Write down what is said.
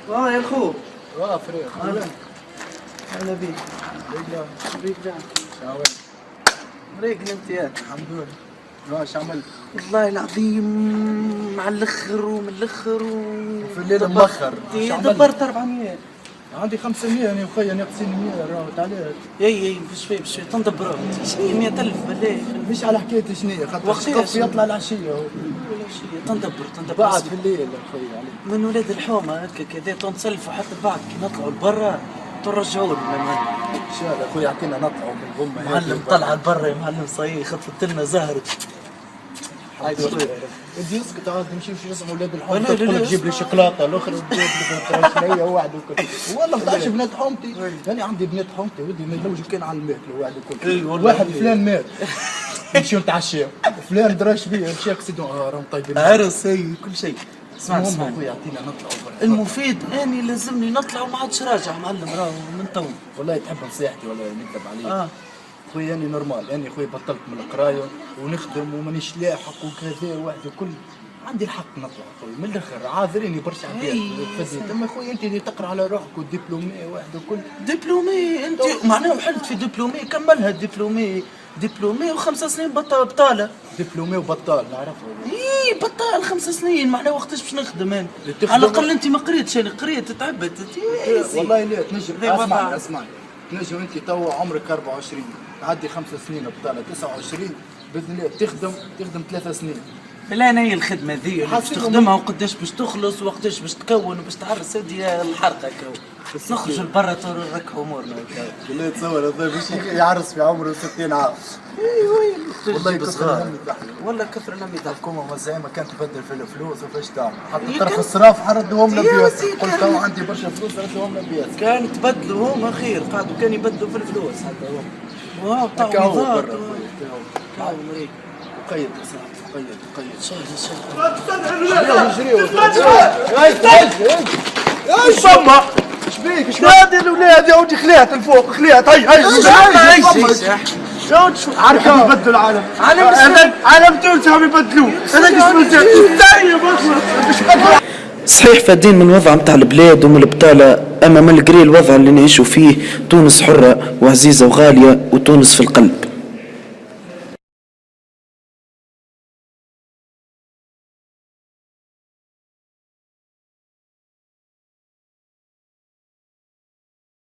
يا خو فريق اهلا بيك. بيك جان شاوين مريق نمت ياك. الحمد لله. ايش عملت؟ والله العظيم مع الاخر ومن الاخر في الليل مؤخر. دبرت 400. عندي 500 انا وخيا ناقصين 100 راهو عليك. اي بشوي تندبروا. شنو 100,000 بالله؟ مش على حكايه شنية خاطر وقتها الصف يطلع العشيه ولا شيء. تندبر بعد في الليل اخويا عليك. من ولاد الحومه هكا كذا تنسلفوا حتى بعد كي نطلعوا لبرا ترجعوا لنا. ان شاء الله اخويا عطينا نطلعوا من الغمه. معلم طلع لبرا يا معلم صحيح خطفت لنا زهرت. هاي شوي بدي يسكت عاد نمشي وش اسمه ولاد الحومه. لا، تقول جيب لي شوكولاته الاخر تجيب لي شنيه واحد وكل. والله ما تعرفش بنات حومتي. انا عندي بنات حومتي ودي ما يلوجوا كان على الماكله واحد وكل. واحد فلان مات نمشيو نتعشاو. فلان دراش بيه مشى اكسيدون راهم طيبين. عرس هي كل شيء. اسمع اخويا عطينا نطلعوا برا. المفيد اني لازمني نطلع وما عادش راجع معلم راهو من تو. والله تحب نصيحتي ولا نكذب عليك. خويا اني نورمال اني خويا بطلت من القرايه ونخدم ومانيش لاحق وكذا واحد وكل. عندي الحق نطلع خويا من الاخر عاذريني برشا عباد فديت. اما خويا انت اللي تقرا على روحك ودبلومي واحد وكل. دبلومي انت معناها وحلت في دبلومي كملها دبلومي و5 سنين بطاله. دبلومي وبطال نعرفه. بطال 5 سنين معناها وقتاش باش نخدم انا؟ على الاقل انت ما قريتش انا قريت تعبت. والله لا تنجم اسمع تنجم انت تو عمرك 24 تعدي 5 سنين بطاله 29 باذن الله تخدم 3 سنين. لا انا هي الخدمه ذي باش تخدمها وقداش باش تخلص وقتاش باش تكون وباش تعرس هذه الحرقه كاو. نخرجوا لبرا نركحوا امورنا وكاو. بالله تصور هذا باش يعرس في عمره 60 عام. والله كثر همي والله كثر همي الحكومه والزعيمه كانت تبدل في الفلوس وفاش تعمل حتى طرف الصراف حردوهم لنا بياسر. قلت تو عندي برشا فلوس ردوهم لنا بياسر. كان تبدلوا هما خير قعدوا كان يبدلوا في الفلوس حتى هما. واو تعويضات. كاو مريك قيد قيد صبا شبيك نادي الاولاد يا ودي خليها الفوق خليها هاي يا ودي شو عركه يبدلوا العالم. عالم تونس هم يبدلوه. صحيح فادين من الوضع متاع البلاد ومن البطالة، أما من القري الوضع اللي نعيشوا فيه تونس حرة وعزيزة وغالية وتونس في القلب.